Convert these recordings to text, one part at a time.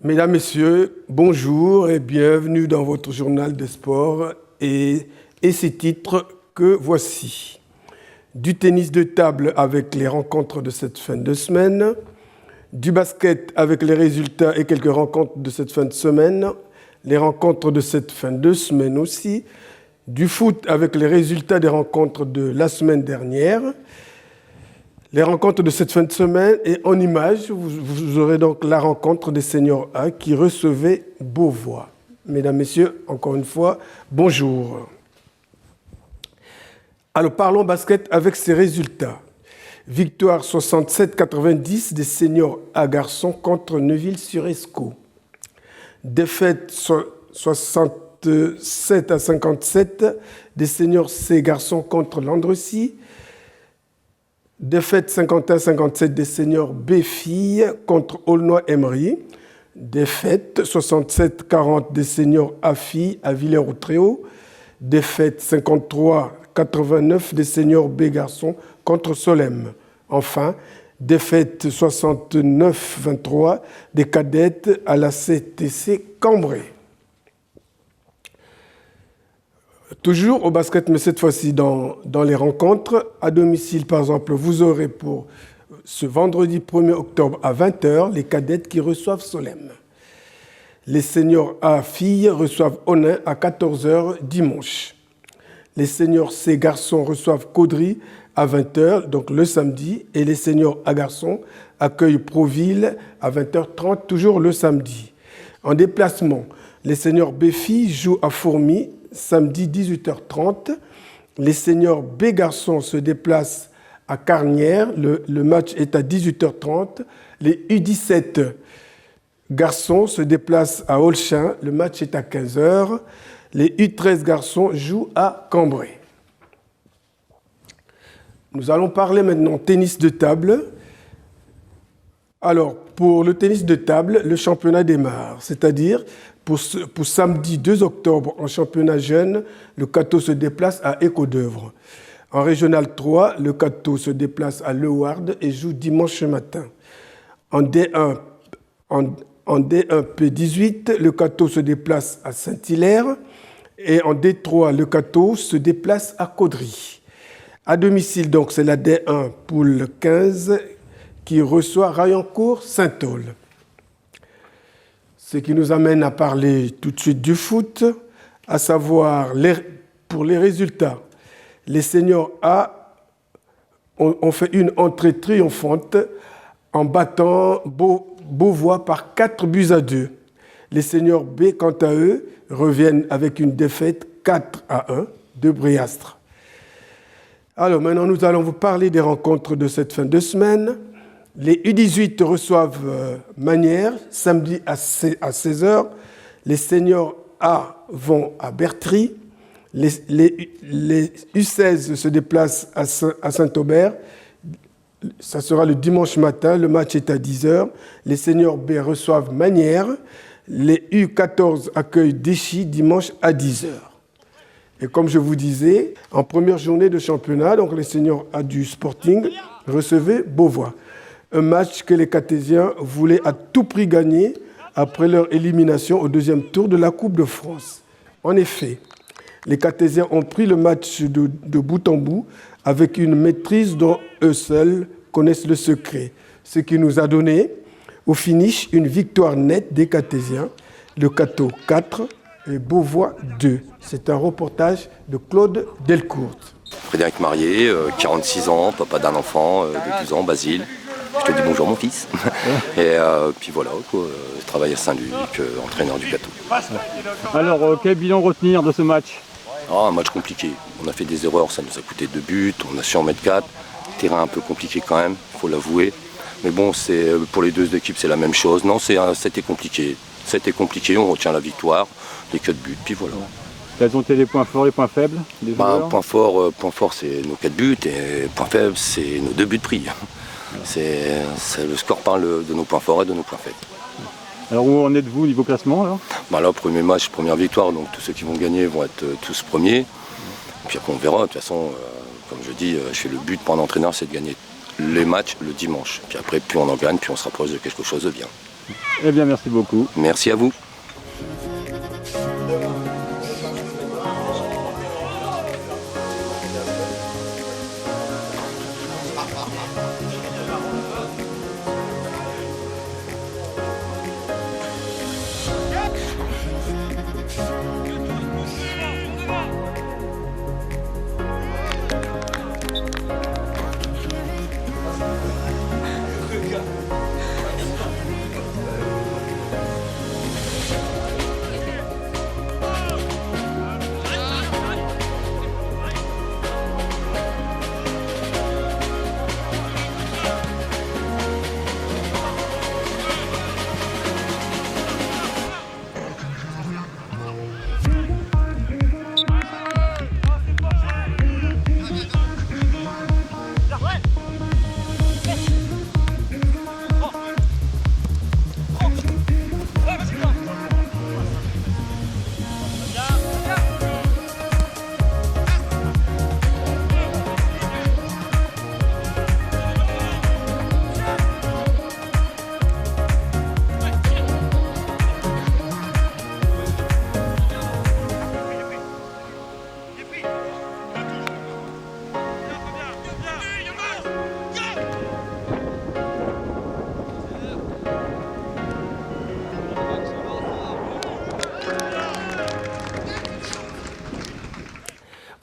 Mesdames, Messieurs, bonjour et bienvenue dans votre journal de sport et ces titres que voici. Du tennis de table avec les rencontres de cette fin de semaine, du basket avec les résultats et quelques rencontres de cette fin de semaine, les rencontres de cette fin de semaine aussi, du foot avec les résultats des rencontres de la semaine dernière, les rencontres de cette fin de semaine et en images, vous aurez donc la rencontre des seniors A qui recevaient Beauvois. Mesdames, Messieurs, encore une fois, bonjour. Alors parlons basket avec ces résultats. Victoire 67-90 des seniors A garçons contre Neuville-sur-Escaut. Défaite 67-57 des seniors C garçons contre Landrecy. Défaite 51-57 des seniors B filles contre Aulnoy-Emery. Défaite 67-40 des seniors A filles à Villers-au-Tréau. Défaite 53-89 des seniors B garçons contre Solesmes. Enfin, défaite 69-23 des cadettes à la CTC Cambrai. Toujours au basket, mais cette fois-ci dans les rencontres. À domicile, par exemple, vous aurez pour ce vendredi 1er octobre à 20h les cadettes qui reçoivent Solesmes. Les seniors A filles reçoivent Onin à 14h dimanche. Les seniors C garçons reçoivent Caudry à 20h, donc le samedi. Et les seniors A garçons accueillent Proville à 20h30, toujours le samedi. En déplacement, les seniors B filles jouent à Fourmies samedi 18h30. Les seniors B garçons se déplacent à Carnières. Le match est à 18h30. Les U17 garçons se déplacent à Olchin. Le match est à 15h. Les U13 garçons jouent à Cambrai. Nous allons parler maintenant tennis de table. Alors, pour le tennis de table, le championnat démarre, c'est-à-dire pour samedi 2 octobre en championnat jeune, le Cateau se déplace à Écaudœuvre. En régional 3, le Cateau se déplace à Leward et joue dimanche matin. En D1 P18, le Cateau se déplace à Saint-Hilaire et en D3, le Cateau se déplace à Caudry. À domicile, donc, c'est la D1 poule 15 qui reçoit Raillencourt-Saint-Aul. Ce qui nous amène à parler tout de suite du foot, à savoir pour les résultats. Les seniors A ont fait une entrée triomphante en battant Beauvois par 4-2. Les seniors B, quant à eux, reviennent avec une défaite 4-1 de Briastre. Alors maintenant, nous allons vous parler des rencontres de cette fin de semaine. Les U18 reçoivent Manières samedi à 16h. Les seniors A vont à Bertry. Les U16 se déplacent à Saint-Aubert. Ça sera le dimanche matin. Le match est à 10h. Les seniors B reçoivent Manières. Les U14 accueillent Déchy dimanche à 10h. Et comme je vous disais, en première journée de championnat, donc les seniors A du Sporting recevaient Beauvois. Un match que les Cartésiens voulaient à tout prix gagner après leur élimination au deuxième tour de la Coupe de France. En effet, les Cartésiens ont pris le match de bout en bout avec une maîtrise dont eux seuls connaissent le secret. Ce qui nous a donné, au finish, une victoire nette des Cartésiens, le Cateau 4 et Beauvois 2. C'est un reportage de Claude Delcourt. Frédéric marié, 46 ans, papa d'un enfant de 12 ans, Basile. Je te dis bonjour mon fils. Et puis voilà, quoi, je travaille à Saint-Luc, entraîneur du Cateau. Alors, quel bilan retenir de ce match ? Un match compliqué. On a fait des erreurs, ça nous a coûté 2 buts, on a su en mettre 4. Terrain un peu compliqué quand même, il faut l'avouer. Mais bon, pour les deux équipes, c'est la même chose. Non, c'était compliqué. C'était compliqué, on retient la victoire, les 4 buts, puis voilà. Quels ont été les points forts et les points faibles des joueurs ? Point fort, c'est nos 4 buts, et point faible, c'est nos 2 buts pris. Le score parle de nos points forts et de nos points faibles. Alors où en êtes-vous niveau classement alors ? Là, premier match, première victoire, donc tous ceux qui vont gagner vont être tous premiers. Puis après on verra, de toute façon, comme je dis, je fais le but pour un entraîneur, c'est de gagner les matchs le dimanche. Puis après, plus on en gagne, plus on se rapproche de quelque chose de bien. Eh bien, merci beaucoup. Merci à vous.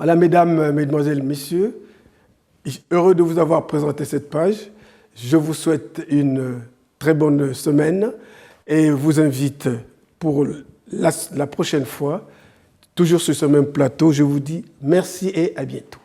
Voilà, mesdames, mesdemoiselles, messieurs, heureux de vous avoir présenté cette page. Je vous souhaite une très bonne semaine et vous invite pour la prochaine fois, toujours sur ce même plateau. Je vous dis merci et à bientôt.